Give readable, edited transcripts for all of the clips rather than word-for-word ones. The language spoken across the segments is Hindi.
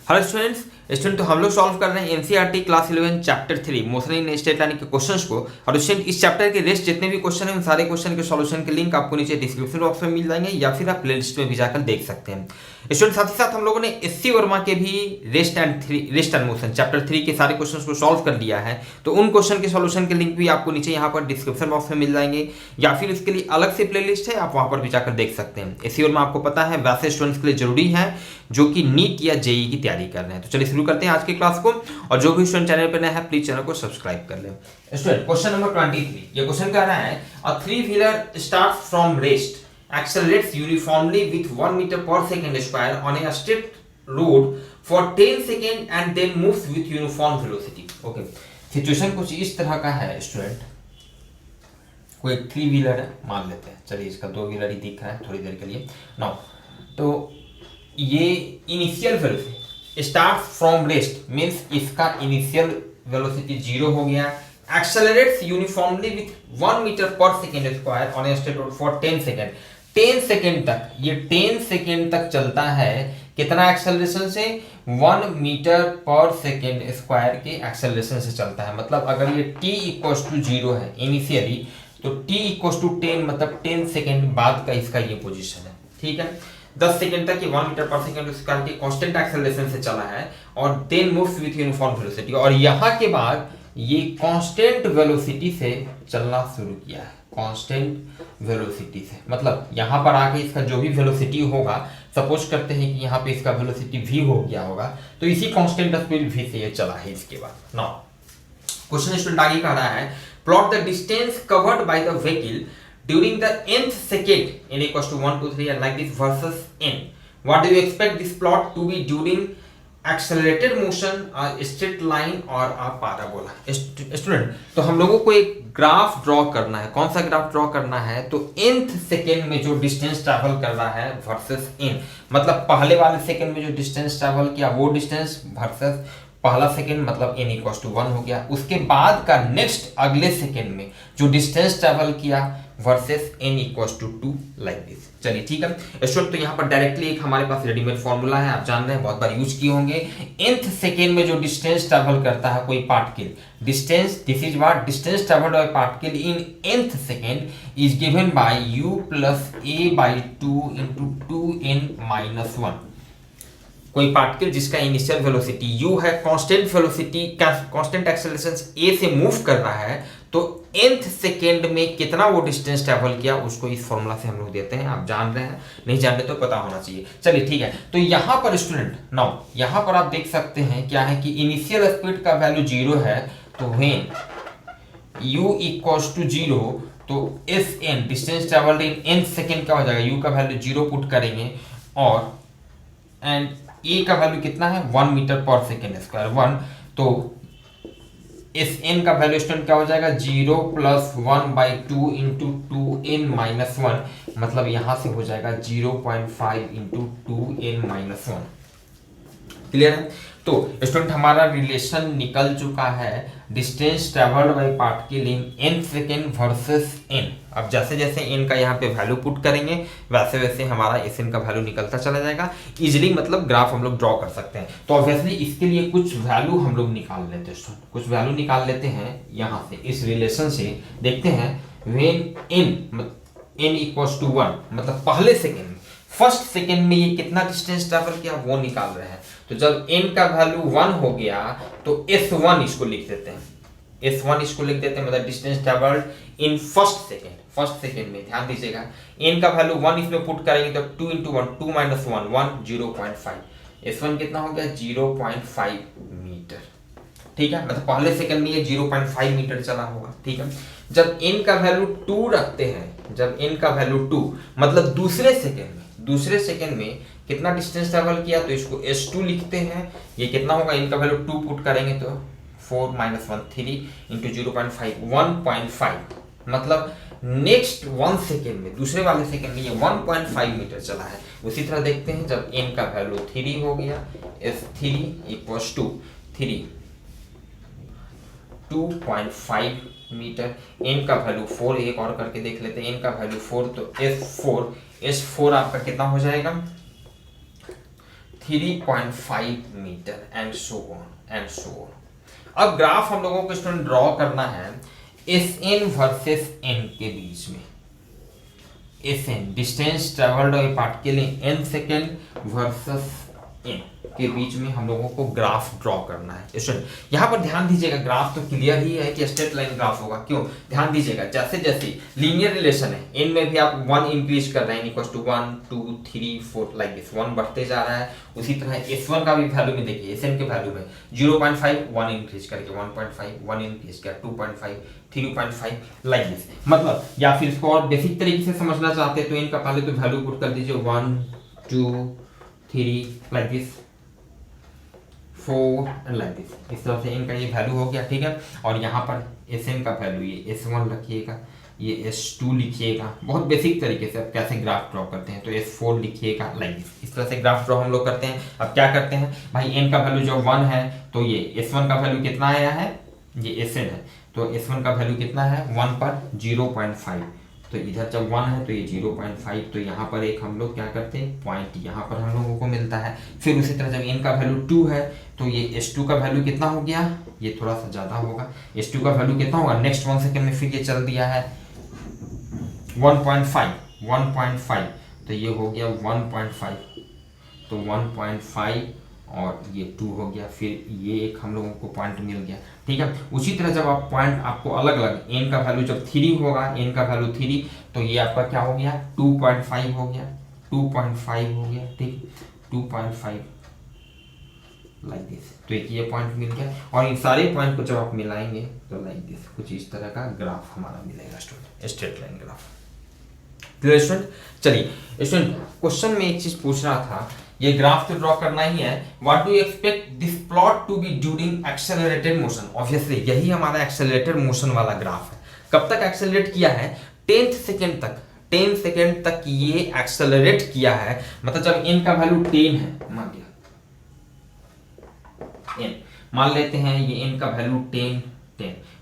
हेलो स्टूडेंट तो हम लोग सॉल्व कर रहे हैं NCERT class 11 chapter 3 motion in straight line के क्वेश्चंस को। और स्टूडेंट इस चैप्टर के रेस्ट जितने भी क्वेश्चन हैं उन सारे क्वेश्चन के सॉल्यूशन के लिंक आपको नीचे डिस्क्रिप्शन बॉक्स में मिल जाएंगे या फिर आप प्लेलिस्ट में भी जाकर देख सकते हैं। स्टूडेंट साथ ही साथ हम लोगों ने एससी वर्मा के भी रेस्ट एंड मोशन चैप्टर 3 के सारे क्वेश्चंस को सॉल्व कर दिया है, तो उन क्वेश्चन के सॉल्यूशन के लिंक भी आपको नीचे यहाँ पर डिस्क्रिप्शन बॉक्स में मिल जाएंगे या फिर इसके लिए अलग से प्लेलिस्ट है, आप वहां पर भी जाकर देख सकते हैं। एससी वर्मा आपको पता है वैसे स्टूडेंट्स के लिए जरूरी है जो कि नीट या जेई की तैयारी कर रहे हैं। तो चलिए शुरू करते हैं आज की क्लास को, और जो भी स्टूडेंट चैनल पर नया है प्लीज चैनल को सब्सक्राइब कर लें। स्टूडेंट क्वेश्चन नंबर 23, ये क्वेश्चन कह रहा है a three wheeler starts from rest, accelerates uniformly with 1 meter per second square on a straight road for 10 seconds and then moves with uniform velocity. Okay, situation कुछ इस तरह का है स्टूडेंट, कोई एक थ्री व्हीलर है मान लेते हैं, चलिए इसका दो व्हीलर ही दिख रहा है थोड़ी देर के लिए नाउ। तो ये initial velocity start from rest means इसका इनिशियल वेलोसिटी 0 हो गया, एक्सेलरेट्स यूनिफॉर्मली विथ 1 मीटर पर second square on a straight road for 10 second. 10 second तक, ये 10 सेकेंड तक चलता है कितना एक्सेलरेशन से, 1 मीटर पर सेकेंड स्क्वायर के एक्सेलरेशन से चलता है। मतलब अगर ये t इक्वल्स टू 0 है इनिशियली, तो t इक्वल्स टू 10 मतलब 10 सेकेंड बाद का इसका ये पोजीशन है। ठीक है, 10 सेकेंड तक ये 1 मीटर पर सेकेंड स्क्वायर के कांस्टेंट एक्सेलरेशन से चला है और then moves with uniform velocity, और यहाँ के बाद ये कांस्टेंट वेलोसिटी से चलना शुरू किया है। कांस्टेंट वेलोसिटी से मतलब यहाँ पर आके इसका जो भी वेलोसिटी होगा, सपोज करते हैं कि यहाँ पे इसका वेलोसिटी v हो गया होगा, तो इसी कांस्टेंट स्पीड v से ये चला है। इसके बाद नाउ क्वेश्चन स्टूडेंट आगे कह रहा है plot the distance covered by the vehicle during the nth second n equals to 1 2 3 and like this versus n. What do you expect this plot to be during accelerated motion, straight line और पैराबोला। स्टूडेंट तो हम लोगों को एक ग्राफ ड्रॉ करना है, कौन सा ग्राफ ड्रॉ करना है, तो nth सेकेंड में जो डिस्टेंस ट्रैवल कर रहा है वर्सेस n, मतलब पहले वाले सेकेंड में जो डिस्टेंस ट्रैवल किया वो डिस्टेंस वर्सेस पहला सेकेंड, मतलब n इक्वल्स टू 1 हो गया। उसके बाद का नेक्स्ट अगले सेकेंड में जो डिस्टेंस ट्रैवल किया versus n equals to 2 like this. चलिए ठीक है स्टूडेंट, तो यहाँ पर डायरेक्टली एक हमारे पास रेडीमेड फॉर्मूला है, आप जान रहे हैं बहुत बार यूज किए होंगे। nth सेकेंड में जो डिस्टेंस ट्रैवल करता है कोई particle, distance this is what distance travelled by particle in nth second is given by u plus a by 2 into 2n minus 1। कोई पार्टिकल जिसका इनिशियल वेलोसिटी u है, constant velocity constant acceleration a से मूव कर रहा है, तो nth सेकेंड में कितना वो डिस्टेंस ट्रैवल किया उसको इस फॉर्मूला से हम लोग देते हैं। आप जान रहे हैं, नहीं जान रहे तो पता होना चाहिए। चलिए ठीक है, तो यहाँ पर स्टूडेंट नाउ यहाँ पर आप देख सकते हैं क्या है कि इनिशियल स्पीड का वैल्यू 0 है, तो व्हेन u इक्वल्स टू 0 तो sn distance travelled in nth second का हो जाएगा, u का वैल्यू 0 पुट करेंगे और एंड a का वैल्यू कितना है 1 मीटर पर सेकेंड स्क्वायर 1, तो इस n का वैल्यू स्टूडेंट क्या हो जाएगा 0 plus 1 by 2 into 2n minus 1, मतलब यहां से हो जाएगा 0.5 इंटू 2n माइनस 1। क्लियर है, तो स्टूडेंट हमारा रिलेशन निकल चुका है distance travelled by particle in n second versus n। अब जैसे जैसे n का यहाँ पे वैल्यू पुट करेंगे वैसे वैसे हमारा sn का वैल्यू निकलता चला जाएगा। इजीली मतलब ग्राफ हम लोग ड्रॉ कर सकते हैं। तो ऑब्वियसली इसके लिए कुछ वैल्यू हम लोग निकाल लेते हैं, कुछ वैल्यू निकाल लेते हैं यहाँ से इस रिलेशन से। देखते हैं व्हेन n इक्वल्स टू 1 मतलब पहले सेकेंड में, फर्स्ट सेकेंड में ये कितना डिस्टेंस ट्रैवल किया वो निकाल रहे हैं। तो जब n का वैल्यू 1 हो गया तो s1 इसको लिख देते हैं, s1 इसको लिख देते हैं, मतलब distance travelled in first second में। ध्यान दीजिएगा n का वैल्यू 1 इसमें पुट करेंगे तो 2 इंटू 1 2 माइनस 1 1 0.5, s1 कितना हो गया 0.5 मीटर। ठीक है, मतलब पहले सेकेंड में ये 0.5 मीटर चला होगा। ठीक है, जब n का वैल्यू 2 रखते हैं, जब n का वैल्यू 2 मतलब दूसरे सेकेंड में कितना डिस्टेंस ट्रैवल किया, तो इसको s2 लिखते हैं। ये कितना होगा, n का वैल्यू 2 पुट करेंगे तो 4 माइनस 1 3 इंटू 0.5 1.5, मतलब नेक्स्ट 1 सेकेंड में दूसरे वाले सेकेंड में ये 1.5 मीटर चला है। उसी तरह देखते हैं जब n का वैल्यू 3 हो गया, s3 equals to 3 2.5 metre, n का वैल्यू 4, एक और करके देख लेते हैं, n का वैल्यू 4 तो s4 आपका कितना हो जाएगा 3.5 metre and so on and so on. अब ग्राफ हम लोगों को स्टूडेंट ड्रॉ करना है एस एन वर्सेस एन के बीच में। S N distance travelled by particle in N second versus N के बीच में हम लोगों को ग्राफ ड्रॉ करना है स्टूडेंट। यहाँ पर ध्यान दीजिएगा, ग्राफ तो क्लियर ही है कि स्ट्रेट लाइन ग्राफ होगा। क्यों? ध्यान दीजिएगा, जैसे जैसे लीनियर रिलेशन है, इन में भी आप 1 इंक्रीज कर रहे हैं, इक्वल टू 1 2 3 4 लाइक दिस, 1 बढ़ते जा रहा है। उसी तरह S1 का भी वैल्यू में देखिए, SN के वैल्यू में 0.5 1 इंक्रीज करके 1.5 1 इंक्रीज किया 2.5 3.5 लाइक दिस। मतलब या फिर इसको और बेसिक तरीके से समझना चाहते हैं तो इनका पहले तो वैल्यू पुट कर दीजिए 1 2 3 like this 4 and like this. इस तरह से इनका ये वैल्यू हो गया, ठीक है। और यहाँ पर SN का वैल्यू ये S1 रखिएगा, ये S2 लिखिएगा। बहुत बेसिक तरीके से आप कैसे ग्राफ ड्रॉ करते हैं तो S4 लिखिएगा लाइक दिस। इस तरह से ग्राफ ड्रॉ हम लोग करते हैं। अब क्या करते हैं भाई, n का वैल्यू जो 1 है तो ये S1 का वैल्यू कितना आया है, ये SN है तो S1 का वैल्यू कितना है 1 पर 0.5, तो इधर जब 1 है तो ये 0.5, तो यहाँ पर एक हम लोग क्या करते हैं पॉइंट यहाँ पर हम लोगों को मिलता है। फिर उसी तरह जब n का वैल्यू 2 है तो ये S2 का वैल्यू कितना हो गया, ये थोड़ा सा ज़्यादा होगा। S2 का वैल्यू कितना होगा, नेक्स्ट 1 सेकेंड में फिर ये चल दिया है 1.5 तो ये हो गया 1.5, तो 1.5 और ये 2 हो गया। फिर ये एक हम लोगों को पॉइंट मिल गया, ठीक है। उसी तरह जब आप पॉइंट आपको अलग अलग, n का वैल्यू जब 3 होगा, n का वैल्यू 3 तो ये आपका क्या हो गया 2.5 हो गया, 2.5 हो गया, ठीक 2.5 लाइक दिस। तो एक ये पॉइंट मिल गया और इन सारे पॉइंट को जब आप मिलाएंगे तो लाइक दिस कुछ इस तरह का ग्राफ हमारा मिलेगा student, straight line graph. Clear student? चलिए स्टूडेंट, क्वेश्चन में एक चीज पूछ रहा था, ये ग्राफ तो ड्रॉ करना ही है। What do you expect this plot to be during accelerated motion? Obviously यही हमारा एक्सेलरेटेड मोशन वाला ग्राफ है। कब तक एक्सेलरेट किया है, 10 सेकेंड तक, 10 सेकेंड तक ये एक्सेलरेट किया है। मतलब जब n का वैल्यू 10 है, मान लिया n, मान लेते हैं ये n का वैल्यू 10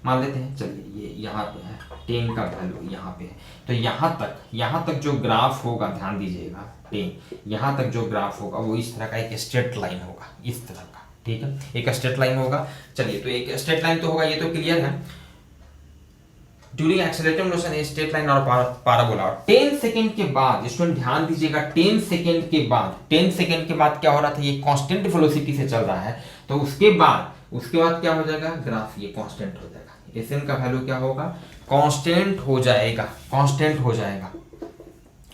मान लेते हैं, चलिए ये यहाँ पे है 10 का वैल्यू यहाँ पे है, तो यहाँ तक जो ग्राफ होगा, ध्यान दीजिएगा 10 यहाँ तक जो ग्राफ होगा वो इस तरह का एक स्ट्रेट लाइन होगा, इस तरह का, ठीक है, एक स्ट्रेट लाइन होगा। चलिए तो एक स्ट्रेट लाइन तो होगा, ये तो क्लियर है। During accelerated motion straight line और पैराबोला। 10 सेकंड के बाद स्टूडेंट ध्यान दीजिएगा, 10 सेकंड के बाद क्या हो रहा था, ये कांस्टेंट वेलोसिटी से चल रहा है, तो उसके बाद क्या हो जाएगा, ग्राफ ये कांस्टेंट हो जाएगा। SN का वैल्यू क्या होगा, कांस्टेंट हो जाएगा।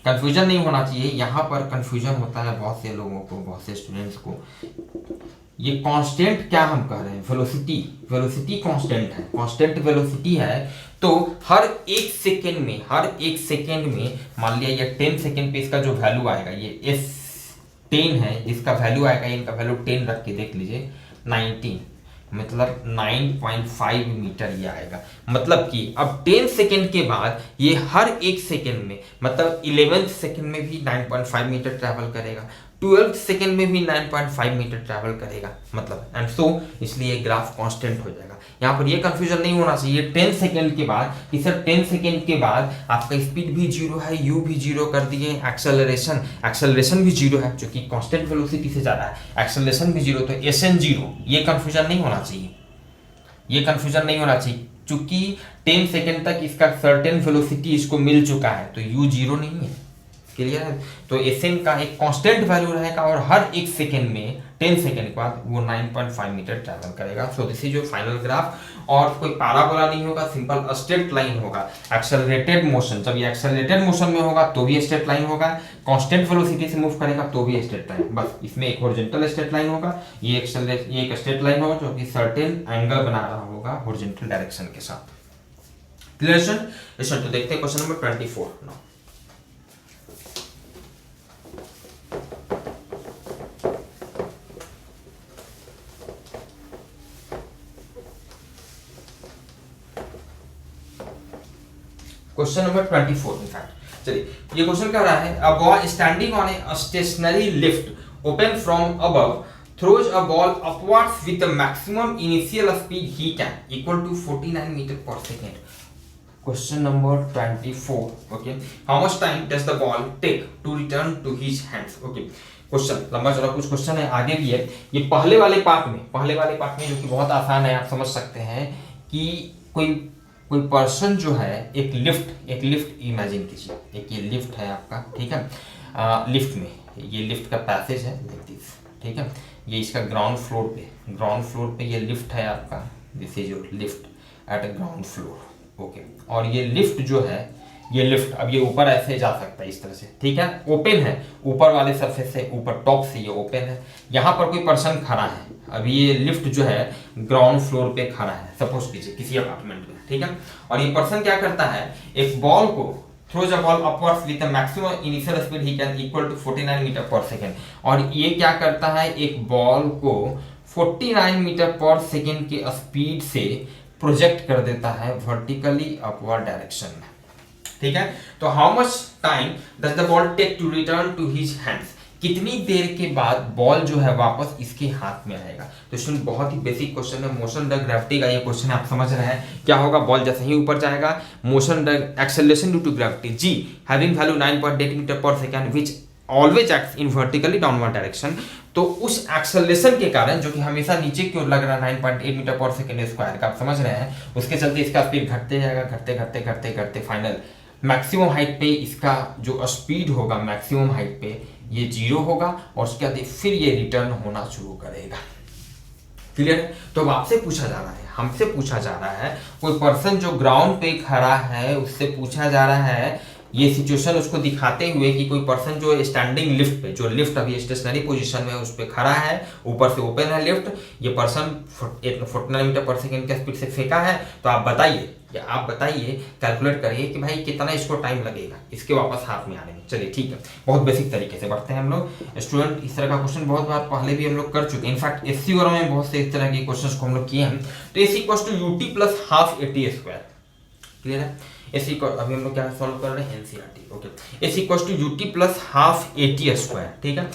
कंफ्यूजन नहीं होना चाहिए, यहाँ पर कंफ्यूजन होता है बहुत से लोगों को, बहुत से स्टूडेंट्स को। ये कांस्टेंट क्या हम कह रहे हैं, वेलोसिटी कांस्टेंट है, कांस्टेंट वेलोसिटी है। तो हर एक सेकेंड में मान लिया ये 10 सेकेंड पे इसका जो वैल्यू आएगा, ये S10 है, जिसका वैल्यू आएगा, इनका वैल्यू 10 रख के देख लीजिए 19, मतलब 9.5 मीटर ये आएगा। मतलब कि अब 10 सेकेंड के बाद ये हर एक सेकेंड में, मतलब 11 सेकेंड में भी 9.5 मीटर ट्रैवल करेगा, 12 सेकेंड में भी 9.5 मीटर ट्रैवल करेगा, मतलब एंड सो इसलिए ग्राफ कांस्टेंट हो जाएगा। यहाँ पर ये कंफ्यूजन नहीं होना चाहिए 10 सेकेंड के बाद कि सर 10 सेकेंड के बाद आपका स्पीड भी 0 है, u भी 0 कर दिए, एक्सेलरेशन भी 0 है, जो कि कांस्टेंट वेलोसिटी से जा रहा है, एक्सेलरेशन भी 0, तो SN 0। ये कंफ्यूजन नहीं होना चाहिए, चूंकि 10 सेकेंड तक इसका सर्टेन वेलोसिटी इसको मिल चुका है, तो u 0 नहीं है। क्लियर है? तो SN का एक कांस्टेंट वैल्यू रहेगा और हर एक सेकेंड में 10 सेकेंड के बाद वो 9.5 मीटर ट्रैवल करेगा। So this is your final graph, और कोई पैराबोला नहीं होगा, सिंपल स्ट्रेट लाइन होगा। एक्सेलरेटेड मोशन, जब ये एक्सेलरेटेड मोशन में होगा तो भी स्ट्रेट लाइन होगा, कांस्टेंट वेलोसिटी से मूव करेगा तो भी स्ट्रेट लाइन, बस इसमें एक हॉरिजॉन्टल स्ट्रेट लाइन होगा, ये एक स्ट्रेट लाइन होगा जो कि सर्टेन एंगल बना रहा होगा हॉरिजॉन्टल डायरेक्शन के साथ। Clear student? तो देखते हैं question number 24 now. Question number 24 in fact, चलिए ये क्वेश्चन कह रहा है, a boy standing on a stationary lift open from above throws a ball upwards with the maximum initial speed he can equal to 49 metre पर second. Question number 24, okay, how much time does the ball take to return to his hands? Okay, question लंबा चौड़ा कुछ क्वेश्चन है, आगे भी है। ये पहले वाले पार्ट में जो कि बहुत आसान है, आप समझ सकते हैं कि कोई पर्सन जो है एक लिफ्ट इमेजिन कीजिए, एक ये लिफ्ट है आपका, ठीक है। लिफ्ट में ये लिफ्ट का पैसेज है, ठीक है। ये इसका ग्राउंड फ्लोर पे ये लिफ्ट है आपका, this is your lift at a ground floor, okay. और ये लिफ्ट जो है, ये लिफ्ट अब ये ऊपर ऐसे जा सकता है इस तरह से, ठीक है, ओपन है, ऊपर वाले सरफेस से, ऊपर टॉप से ये ओपन है। यहाँ पर कोई पर्सन खड़ा है, अभी ये लिफ्ट जो है ग्राउंड फ्लोर पे खड़ा है, सपोज कीजिए किसी अपार्टमेंट में, ठीक है। और ये पर्सन क्या करता है, एक बॉल को throws a ball upwards with the maximum initial speed he can equal to 49 metre पर सेकेंड। और ये क्या करता है, एक बॉल को 49 मीटर पर सेकेंड की स्पीड से प्रोजेक्ट कर देता है वर्टिकली अपवर्ड डायरेक्शन में, ठीक है। तो how much time does the ball take to return to his hands, कितनी देर के बाद बॉल जो है वापस इसके हाथ में आएगा। तो स्टूडेंट बहुत ही बेसिक क्वेश्चन है, मोशन द ग्रेविटी का ये क्वेश्चन आप समझ रहे हैं। क्या होगा, बॉल जैसे ही ऊपर जाएगा, motion the acceleration due to gravity g having value 9.8 metre per second which always acts in vertically downward direction. तो उस एक्सेलरेशन के कारण जो कि हमेशा नीचे की ओर लग रहा है 9.8 मीटर पर सेकंड स्क्वायर का, आप समझ रहे हैं, उसके चलते इसका स्पीड घटते जाएगा, घटते फाइनल मैक्सिमम हाइट पे इसका जो स्पीड होगा मैक्सिमम हाइट पे ये 0 होगा, और उसके बाद फिर ये रिटर्न होना शुरू करेगा। क्लियर है। तो अब आपसे पूछा जा रहा है, हमसे पूछा जा रहा है, कोई पर्सन जो ग्राउंड पे खड़ा है उससे पूछा जा रहा है, ये सिचुएशन उसको दिखाते हुए कि कोई पर्सन जो स्टैंडिंग लिफ्ट पे, जो लिफ्ट अभी स्टेशनरी पोजीशन में उस पे खड़ा है, ऊपर से ओपन है लिफ्ट, ये पर्सन 49 मीटर पर सेकेंड के स्पीड से फेंका है। तो आप बताइए कैलकुलेट करिए कि भाई कितना इसको टाइम लगेगा इसके वापस हाथ में आने में। चलिए ठीक है, बहुत बेसिक तरीके से बढ़ते हैं हम लोग। स्टूडेंट इस तरह का क्वेश्चन बहुत बार पहले भी हम लोग कर चुके हैं, इनफैक्ट एससी वगैरह में बहुत से इस तरह के क्वेश्चन को हम लोग किए हैं। तो S equal to UT plus half AT square, clear है। एस इक्वल अभी हम लोग क्या सॉल्व कर रहे हैं, NCERT, okay. S equal to UT plus half AT square, ठीक है।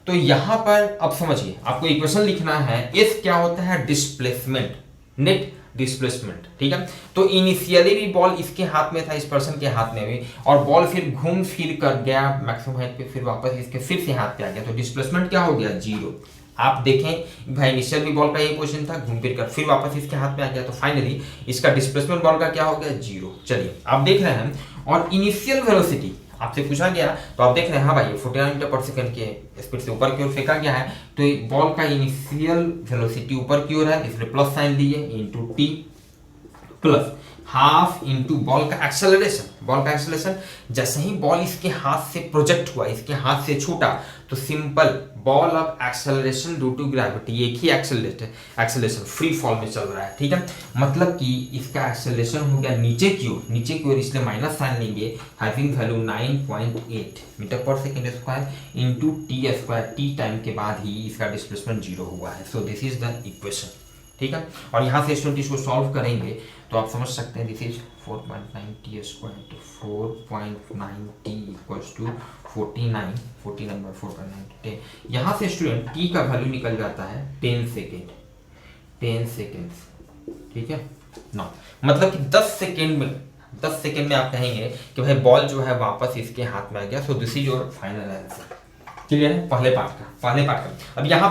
तो यहाँ पर अब समझिए, आपको इक्वेशन लिखना है, एस क्या होता है, डिस्प्लेसमेंट, नेट डिस्प्लेसमेंट, ठीक है। तो इनिशियली भी बॉल इसके हाथ में था, इस पर्सन के हाथ में भी, और बॉल फिर घूम फिर कर गया मैक्सिमम हाइट पे, फिर वापस इसके फिर से हाथ पे आ गया, तो डिस्प्लेसमेंट क्या हो गया, 0। आप देखें भाई इनिशियल भी बॉल का यही पोजीशन था, घूम फिर कर फिर वापस इसके हाथ में आ गया, तो फाइनली इसका डिस्प्लेसमेंट बॉल का क्या हो गया, 0। चलिए आप देख रहे हैं, और इनिशियल वेलोसिटी आपसे पूछा गया, तो आप देख रहे हैं, हाँ भाई 49 मीटर पर सेकंड के स्पीड से ऊपर की ओर फेंका गया है, तो बॉल का इनिशियल वेलोसिटी ऊपर की ओर है, इसलिए प्लस साइन दिए, into T plus half into ball का एक्सेलरेशन, जैसे ही बॉल इसके हाथ से प्रोजेक्ट हुआ, इसके हाथ से छूटा, तो simple ball of acceleration due to gravity, एक ही एक्सेलरेशन फ्री फॉल में चल रहा है, ठीक है। मतलब कि इसका एक्सेलरेशन हो गया नीचे की ओर, इसलिए माइनस साइन लेंगे, हैविंग वैल्यू 9.8 मीटर पर second square into T square, T time के बाद ही इसका डिस्प्लेसमेंट 0 हुआ है। So this is the equation, ठीक है। और यहाँ से स्टूडेंट इसको सॉल्व करेंगे तो आप समझ सकते हैं, this is 4.9 T square to 4.9 T equals to 49 by 4.9 यहाँ से स्टूडेंट टी का वैल्यू निकल जाता है 10 सेकेंड, ठीक है ना। मतलब कि 10 सेकेंड में आप कहेंगे कि भाई बॉल जो है वापस इसके हाथ में आ गया। So this is your final answer, clear है पहले पार्ट का। अब यहाँ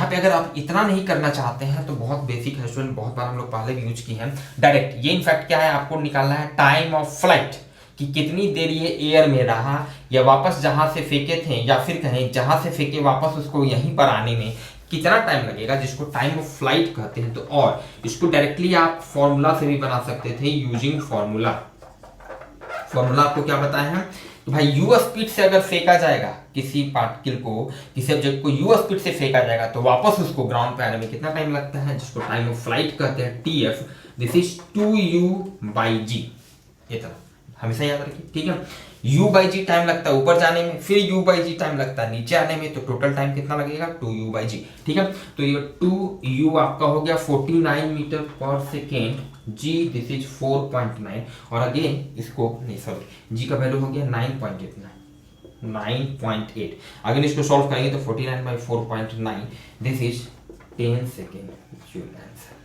पे अगर आप इतना नहीं करना चाहते हैं तो बहुत बेसिक है स्टूडेंट, बहुत बार हम लोग पहले भी यूज की है डायरेक्ट। ये इनफैक्ट क्या है, आपको निकालना है टाइम ऑफ फ्लाइट, कि कितनी देर ये एयर में रहा, या वापस जहां से फेंके थे, या फिर कहें जहां से फेंके वापस उसको यहीं पर आने में कितना टाइम लगेगा, जिसको टाइम ऑफ फ्लाइट कहते हैं। तो और इसको डायरेक्टली आप फॉर्मूला से भी बना सकते थे, यूजिंग फॉर्मूला आपको क्या बताया है, तो भाई u स्पीड से अगर फेंका जाएगा किसी पार्टिकल को, किसी ऑब्जेक्ट को u स्पीड से फेंका जाएगा, तो वापस उसको ग्राउंड पे आने में कितना टाइम लगता है, जिसको टाइम ऑफ फ्लाइट कहते हैं, tf, दिस इज 2u/g। इतना हमेशा याद रखिए, ठीक है। u/g टाइम लगता है ऊपर जाने में, फिर u/g टाइम लगता है नीचे आने में, तो टोटल टाइम कितना लगेगा, 2u/g, ठीक है। तो ये 2u आपका हो गया 49 मीटर पर सेकेंड, g दिस इज 4.9, और अगेन इसको नहीं सॉरी g का वैल्यू हो गया 9.8। अगेन इसको सॉल्व करेंगे तो 49 by 4.9 this is 10 second answer.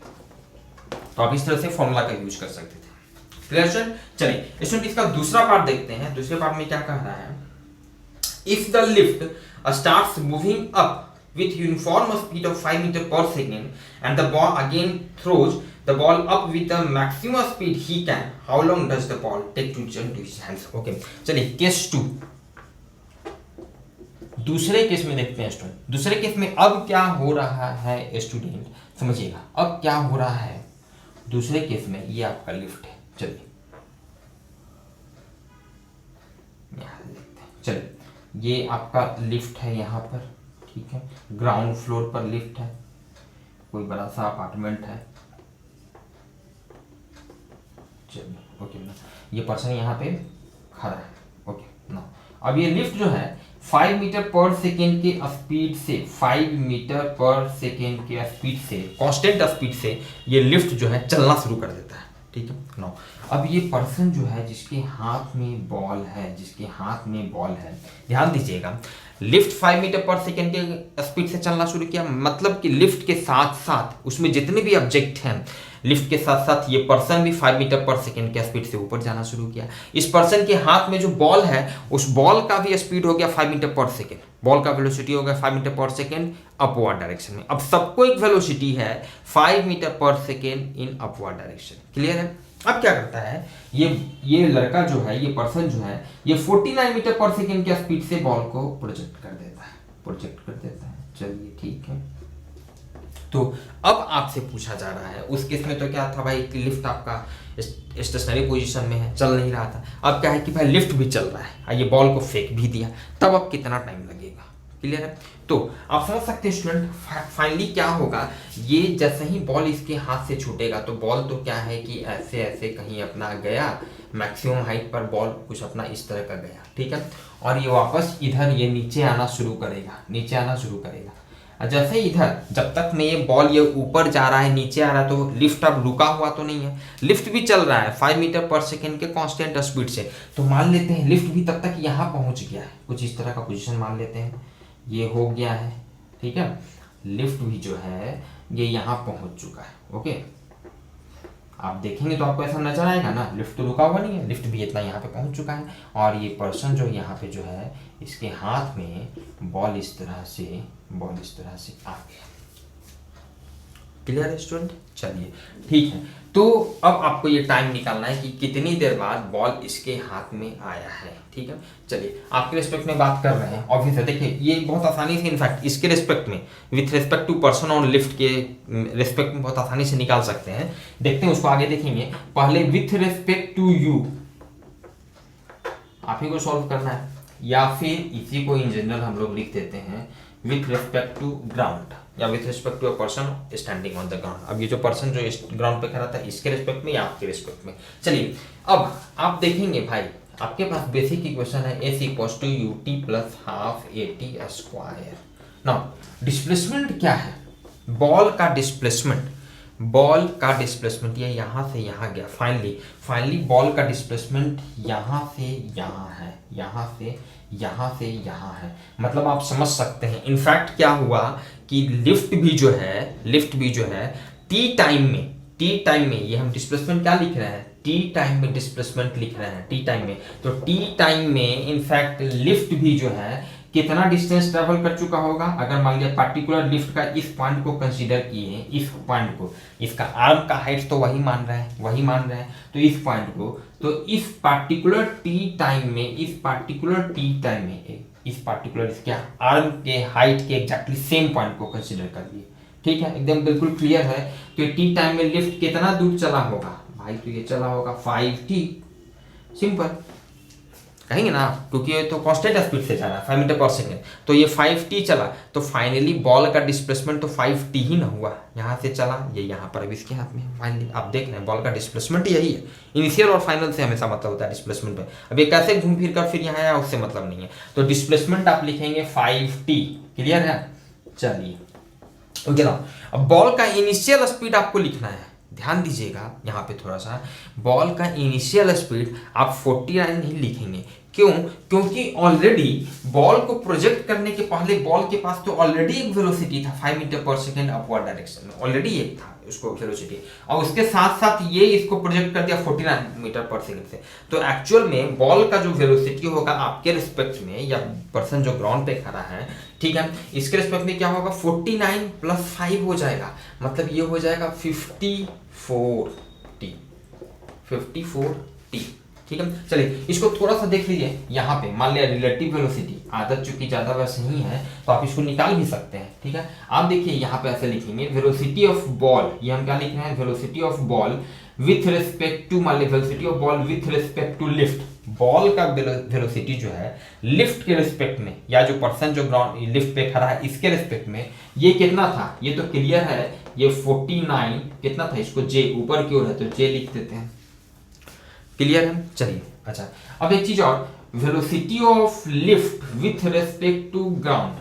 तो आप इस तरह से फॉर्मूला का यूज कर सकते थे, क्लियर। चलिए स्टूडेंट इसका दूसरा पार्ट देखते हैं। दूसरे पार्ट में क्या कह रहा है, if the lift starts moving up with uniform speed of 5 meter per second and the ball again throws the ball up with the maximum speed he can, how long does the ball take to jump to his hands? Okay, चलिए केस 2, दूसरे केस में देखते हैं स्टूडेंट। दूसरे केस में अब क्या हो रहा है स्टूडेंट, समझिएगा अब क्या हो रहा है दूसरे केस में। ये आपका लिफ्ट है, चलिए चलिए ये आपका लिफ्ट है यहाँ पर, ठीक है, ग्राउंड फ्लोर पर लिफ्ट है, कोई बड़ा सा अपार्टमेंट है, चलिए ओके ना, ये पर्सन यहाँ पे खड़ा है, ओके ना। अब ये लिफ्ट जो है 5 मीटर पर सेकेंड के स्पीड से, 5 मीटर पर सेकेंड के स्पीड से, कांस्टेंट स्पीड से ये लिफ्ट जो है चलना शुरू कर देता है, ठीक है नो। अब ये पर्सन जो है जिसके हाथ में बॉल है, जिसके हाथ में बॉल है, ध्यान दीजिएगा, लिफ्ट 5 मीटर पर सेकेंड के स्पीड से चलना शुरू किया, मतलब कि लिफ्ट के साथ साथ उसमें जितने भी ऑब्जेक्ट हैं, लिफ्ट के साथ साथ ये पर्सन भी 5 मीटर पर सेकेंड के स्पीड से ऊपर जाना शुरू किया। इस पर्सन के हाथ में जो बॉल है उस बॉल का भी स्पीड हो गया 5 मीटर पर सेकेंड, बॉल का वेलोसिटी हो गया 5 मीटर पर सेकेंड अपवर्ड डायरेक्शन में। अब सबको एक वेलोसिटी है 5 मीटर पर second in upward direction, clear है। अब क्या करता है ये लड़का जो है, ये पर्सन जो है, ये 49 मीटर पर सेकेंड के स्पीड से बॉल को प्रोजेक्ट कर देता है, चलिए ठीक है। तो अब आपसे पूछा जा रहा है, उस केस में तो क्या था भाई कि लिफ्ट आपका स्टेशनरी पोजीशन में है, चल नहीं रहा था। अब क्या है कि भाई लिफ्ट भी चल रहा है, ये बॉल को फेंक भी दिया, तब अब कितना टाइम लगेगा, क्लियर है। तो आप समझ सकते हैं स्टूडेंट, फाइनली क्या होगा, ये जैसे ही बॉल इसके हाथ से छूटेगा तो बॉल तो क्या है कि ऐसे ऐसे कहीं अपना गया, मैक्सिमम हाइट पर बॉल कुछ अपना इस तरह का गया, ठीक है, और ये वापस इधर ये नीचे आना शुरू करेगा। जैसे इधर जब तक में ये बॉल ये ऊपर जा रहा है, नीचे आ रहा है, तो लिफ्ट अब रुका हुआ तो नहीं है, लिफ्ट भी चल रहा है 5 मीटर पर सेकेंड के कांस्टेंट स्पीड से। तो मान लेते हैं लिफ्ट भी तब तक यहाँ पहुँच गया है, कुछ इस तरह का पोजीशन मान लेते हैं, ये हो गया है, ठीक है, लिफ्ट भी जो है ये यहाँ पहुँच चुका है, ओके। आप देखेंगे तो आपको ऐसा नजर आएगा ना, लिफ्ट तो रुका हुआ नहीं है, लिफ्ट भी इतना यहाँ पे पहुँच चुका है, और ये पर्सन जो यहाँ पे जो है इसके हाथ में बॉल इस तरह से आ गया, क्लियर है स्टूडेंट। चलिए ठीक है, तो अब आपको ये टाइम निकालना है कि कितनी देर बाद बॉल इसके हाथ में आया है, ठीक है। चलिए आपके रिस्पेक्ट में बात कर रहे हैं, ऑब्वियस है, देखिए ये बहुत आसानी से, इनफैक्ट इसके रिस्पेक्ट में विथ रिस्पेक्ट टू पर्सन और लिफ्ट के रिस्पेक्ट में बहुत आसानी से निकाल सकते हैं। देखते हैं उसको आगे देखेंगे, पहले विथ रिस्पेक्ट टू यू आप ही को सॉल्व करना है, या फिर इसी को इन जनरल हम लोग लिख देते हैं विथ रिस्पेक्ट टू ग्राउंड, या with respect to a person standing on the ground. अब ये जो पर्सन जो ग्राउंड पे खड़ा था, इसके रिस्पेक्ट में या आपके रिस्पेक्ट में। चलिए अब आप देखेंगे भाई, आपके पास बेसिक इक्वेशन है s equals to ut plus half at square. Now displacement क्या है, बॉल का डिस्प्लेसमेंट ये यहाँ से यहाँ गया, फाइनली बॉल का डिस्प्लेसमेंट यहाँ से यहाँ है, यहाँ से यहाँ है, मतलब आप समझ सकते हैं। इनफैक्ट क्या हुआ कि लिफ्ट भी जो है टी टाइम में ये हम डिस्प्लेसमेंट क्या लिख रहे हैं, टी टाइम में डिस्प्लेसमेंट लिख रहे हैं, टी टाइम में। तो टी टाइम में इनफैक्ट लिफ्ट भी जो है कितना डिस्टेंस ट्रेवल कर चुका होगा, अगर मान लिया पर्टिकुलर लिफ्ट का इस पॉइंट को कंसीडर किए हैं, इस पॉइंट को, इसका आर्म का हाइट तो वही मान रहे हैं, तो इस पॉइंट को, तो इस पार्टिकुलर टी टाइम में इस पार्टिकुलर इसके आर्म के हाइट के एग्जैक्टली सेम पॉइंट को कंसीडर कर लिए, ठीक है, एकदम बिल्कुल क्लियर है। तो टी टाइम में लिफ्ट कितना दूर चला होगा भाई, तो ये चला होगा 5t, सिंपल कहेंगे ना, क्योंकि ये तो कांस्टेंट स्पीड से जा रहा है 5 मीटर पर सेकेंड, तो ये 5t चला, तो फाइनली बॉल का डिस्प्लेसमेंट तो 5t ही ना हुआ, यहाँ से चला, ये यहाँ पर अब इसके हाथ में, फाइनली आप देख रहे हैं बॉल का डिस्प्लेसमेंट यही है। इनिशियल और फाइनल से हमेशा मतलब होता है डिस्प्लेसमेंट पे, अब ये कैसे घूम फिर कर फिर यहाँ आया उससे मतलब नहीं है, तो डिस्प्लेसमेंट आप लिखेंगे 5t, क्लियर है। चलिए ओके ना, अब बॉल का इनिशियल स्पीड आपको लिखना है, ध्यान दीजिएगा यहाँ पे थोड़ा सा, बॉल का इनिशियल स्पीड आप 49 नहीं लिखेंगे, क्यों? क्योंकि ऑलरेडी बॉल को प्रोजेक्ट करने के पहले बॉल के पास तो ऑलरेडी एक वेलोसिटी था 5 मीटर पर सेकेंड अपवर्ड डायरेक्शन में, ऑलरेडी एक था उसको वेलोसिटी, और उसके साथ साथ ये इसको प्रोजेक्ट कर दिया 49 मीटर पर सेकेंड से। तो एक्चुअल में बॉल का जो वेलोसिटी होगा आपके रिस्पेक्ट में, या पर्सन जो ग्राउंड पे खड़ा है, ठीक है, इसके रिस्पेक्ट में क्या होगा, 49 + 5 हो जाएगा, मतलब ये हो जाएगा 54t, 54t। ठीक है, चलिए इसको थोड़ा सा देख लीजिए। यहाँ पे मान लिया रिलेटिव वेलोसिटी, आदत चूंकि ज्यादा वैसे नहीं है तो आप इसको निकाल भी सकते हैं। ठीक है, आप देखिए यहाँ पे ऐसे लिखेंगे वेलोसिटी ऑफ बॉल, ये हम क्या लिख रहे हैं, velocity of ball with respect to, मान लिया velocity of ball with respect to lift, ball का वेलोसिटी जो है लिफ्ट के रिस्पेक्ट में, या जो पर्सन जो ग्राउंड लिफ्ट पे खड़ा है इसके रिस्पेक्ट में, ये कितना था, ये तो क्लियर है, ये 49 कितना था, इसको जे ऊपर की ओर है तो जे लिख देते हैं, क्लियर है। चलिए अच्छा, अब एक चीज और, velocity of lift with respect to ground,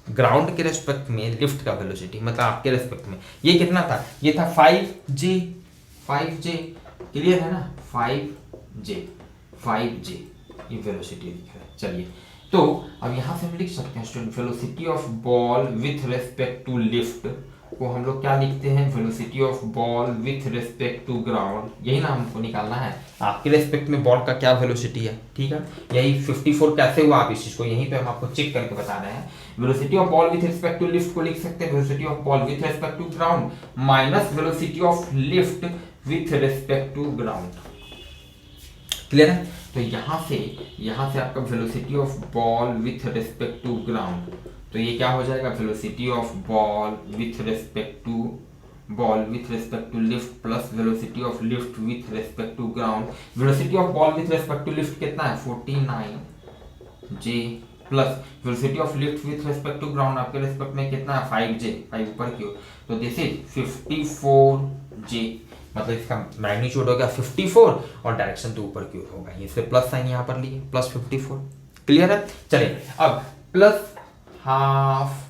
ground के रिस्पेक्ट में लिफ्ट का वेलोसिटी, मतलब आपके रिस्पेक्ट में ये कितना था, ये था 5j, 5j, क्लियर है ना, 5j ये वेलोसिटी लिख रहा है। चलिए तो अब यहां से हम लिख सकते हैं student, velocity of ball with respect to lift को हम लोग क्या लिखते हैं, velocity of ball with respect to ground, यही ना हमको निकालना है, आपके रिस्पेक्ट में बॉल का क्या वेलोसिटी है। ठीक है, यही 54 कैसे हुआ, आप इस चीज को यहीं पे हम आपको चेक करके बता रहे हैं। Velocity of ball with respect to lift को लिख सकते हैं velocity of ball with respect to ground minus velocity of lift with respect to ground, clear है। तो यहां से आपका velocity of ball with respect to ground, तो ये क्या हो जाएगा, velocity of ball with respect to lift plus velocity of lift with respect to ground. Velocity of ball with respect to lift कितना है, 49j plus velocity of lift with respect to ground आपके रिस्पेक्ट में कितना है, 5j, 5 ऊपर की ओर, तो दिस इज 54j, मतलब इसका मैग्नीट्यूड हो गया 54 और डायरेक्शन तो ऊपर की ओर होगा, इससे प्लस साइन यहाँ पर लिए, प्लस 54, क्लियर है। चलिए अब प्लस हाफ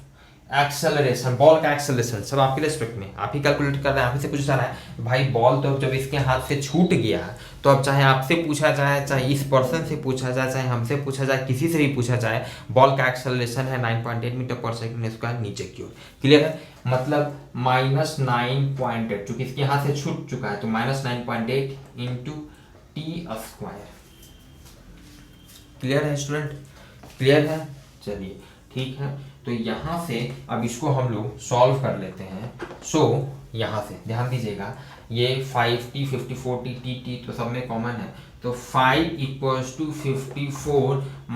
एक्सेलरेशन, बॉल का एक्सेलरेशन सब आपके रिस्पेक्ट में, आप ही कैलकुलेट कर रहे हैं, आप ही से पूछा जा रहा है भाई बॉल तो जब इसके हाथ से छूट गया, तो अब चाहे आपसे पूछा जाए, चाहे इस पर्सन से पूछा जाए, चाहे हमसे पूछा जाए, किसी से भी पूछा जाए, बॉल का एक्सेलरेशन है 9.8 मीटर पर सेकंड स्क्वायर नीचे की ओर, क्लियर है, मतलब -9.8, चूंकि इसके हाथ से छूट चुका है तो -9.8 इंटू टी स्क्वायर, क्लियर है स्टूडेंट, क्लियर है। चलिए ठीक है, तो यहाँ से अब इसको हम लोग सॉल्व कर लेते हैं। सो यहाँ से ध्यान दीजिएगा, ये 5t 54t t तो सब में कॉमन है, तो 5 = 54 -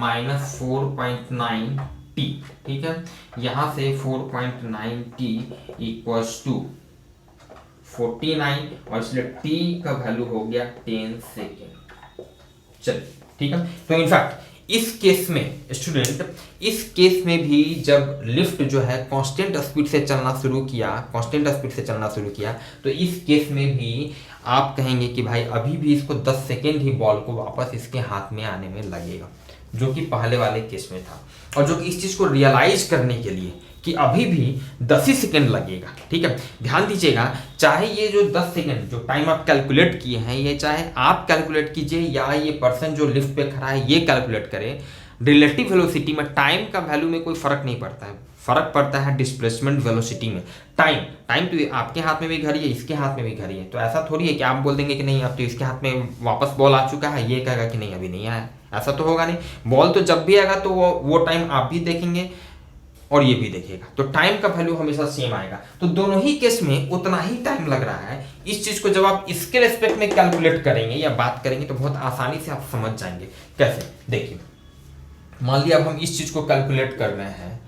4.9t, ठीक है, यहाँ से 4.9t = 49 और इसलिए t का वैल्यू हो गया 10 सेकेंड। चलिए ठीक है, तो इनफैक्ट इस केस में स्टूडेंट, इस केस में भी जब लिफ्ट जो है कांस्टेंट स्पीड से चलना शुरू किया, तो इस केस में भी आप कहेंगे कि भाई अभी भी इसको 10 सेकेंड ही बॉल को वापस इसके हाथ में आने में लगेगा, जो कि पहले वाले केस में था, और जो कि इस चीज को रियलाइज करने के लिए कि अभी भी 10 ही सेकेंड लगेगा। ठीक है, ध्यान दीजिएगा, चाहे ये जो 10 सेकेंड जो टाइम आप कैलकुलेट किए हैं, ये चाहे आप कैलकुलेट कीजिए या ये पर्सन जो लिफ्ट पे खड़ा है ये कैलकुलेट करे, रिलेटिव वेलोसिटी में टाइम का वैल्यू में कोई फर्क नहीं पड़ता है, फर्क पड़ता है डिस्प्लेसमेंट वेलोसिटी में। टाइम तो आपके हाथ में भी घड़ी है, इसके हाथ में भी घड़ी है, तो ऐसा थोड़ी है कि आप बोल देंगे कि नहीं अब तो इसके हाथ में वापस बॉल आ चुका है, ये कहेगा कि नहीं अभी नहीं आया, ऐसा तो होगा नहीं। बॉल तो जब भी आएगा तो वो टाइम आप भी देखेंगे और ये भी देखेगा, तो टाइम का वैल्यू हमेशा सेम आएगा। तो दोनों ही केस में उतना ही टाइम लग रहा है। इस चीज को जब आप इसके रेस्पेक्ट में कैलकुलेट करेंगे या बात करेंगे तो बहुत आसानी से आप समझ जाएंगे। कैसे, देखिए मान लिया अब हम इस चीज को कैलकुलेट कर रहे हैं,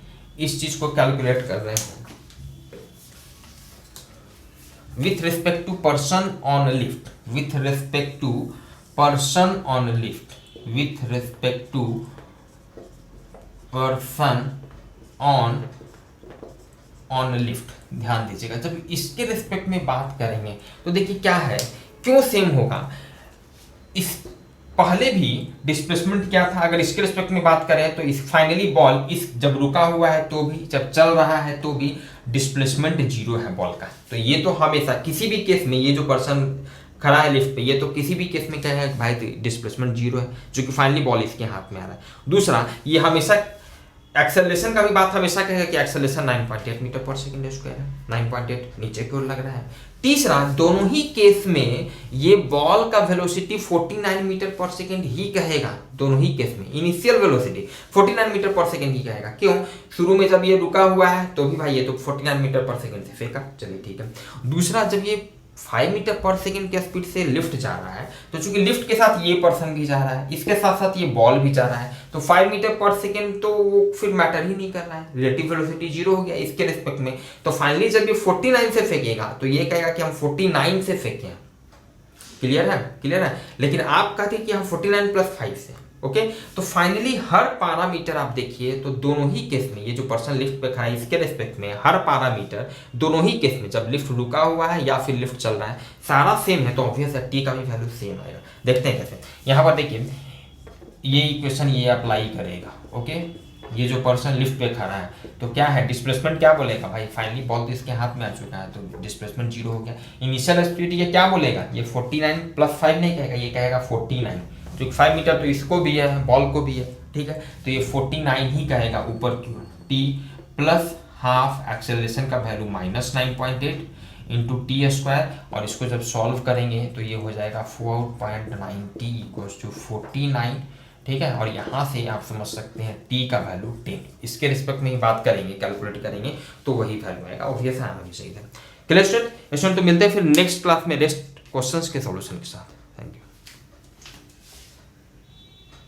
with respect to person on lift, with respect to person on lift, ध्यान दीजिएगा जब इसके रिस्पेक्ट में बात करेंगे तो देखिए क्या है, क्यों सेम होगा। इस पहले भी डिस्प्लेसमेंट क्या था, अगर इसके रिस्पेक्ट में बात करें तो इस फाइनली बॉल इस जब रुका हुआ है तो भी, जब चल रहा है तो भी डिस्प्लेसमेंट 0 है बॉल का। तो ये तो हमेशा किसी भी केस में ये जो पर्सन खड़ा है लिफ्ट पे, ये तो किसी भी केस में क्या है भाई, डिस्प्लेसमेंट जीरो है, जो कि फाइनली बॉल इसके हाथ में आ रहा है। दूसरा, ये हमेशा एक्सेलरेशन का भी बात हमेशा कहेगा कि acceleration 9.8 metre per second square है, 9.8 नीचे की ओर लग रहा है। तीसरा, दोनों ही केस में ये बॉल का वेलोसिटी 49 मीटर पर सेकंड ही कहेगा, दोनों ही केस में initial velocity 49 metre per second ही कहेगा। क्यों? शुरू में जब ये रुका हुआ है तो भी भाई ये तो 49 मीटर पर सेकंड से फेंका, चलिए ठीक है। दूसरा, जब ये 5 मीटर पर सेकंड के स्पीड से लिफ्ट जा रहा है, तो चूंकि लिफ्ट के साथ ये पर्सन भी जा रहा है, इसके साथ साथ ये बॉल भी जा रहा है, तो 5 मीटर पर सेकंड तो वो फिर मैटर ही नहीं कर रहा है, रिलेटिव वेलोसिटी जीरो हो गया इसके रिस्पेक्ट में। तो फाइनली जब ये 49 से फेंकेगा तो ये कहेगा कि हम 49 से फेंके। क्लियर है? क्लियर है। लेकिन आप कहते हैं कि हम 49 प्लस 5 से, ओके। तो फाइनली हर पैरामीटर आप देखिए तो दोनों ही केस में, ये जो पर्सन लिफ्ट पे खड़ा है इसके रिस्पेक्ट में हर पैरामीटर दोनों ही केस में, जब लिफ्ट रुका हुआ है या फिर लिफ्ट चल रहा है, सारा सेम है, तो ऑब्वियस है टी का भी वैल्यू सेम आएगा। देखते हैं कैसे। यहाँ पर देखिए ये इक्वेशन ये अप्लाई करेगा, ओके। ये जो पर्सन लिफ्ट पे खड़ा है तो क्या है, डिस्प्लेसमेंट क्या बोलेगा भाई, फाइनली बॉल तो इसके हाथ में आ चुका है तो डिस्प्लेसमेंट जीरो हो गया। इनिशियल स्पीड ये क्या बोलेगा, ये 49 प्लस 5 नहीं कहेगा, ये कहेगा 49, जो 5 मीटर तो इसको भी है बॉल को भी है, ठीक है। तो ये 49 ही कहेगा ऊपर की ओर, टी प्लस हाफ एक्सेलरेशन का वैल्यू -9.8 इंटू टी स्क्वायर, और इसको जब सॉल्व करेंगे तो ये हो जाएगा 4.9 टी इक्वल्स टू 49, ठीक है। और यहाँ से आप समझ सकते हैं टी का वैल्यू 10, इसके रिस्पेक्ट में ही बात करेंगे, कैलकुलेट करेंगे तो वही वैल्यू आएगा, ऑब्वियस आना भी चाहिए था। Clear student? तो मिलते हैं फिर नेक्स्ट क्लास में रेस्ट क्वेश्चंस के सॉल्यूशन के साथ।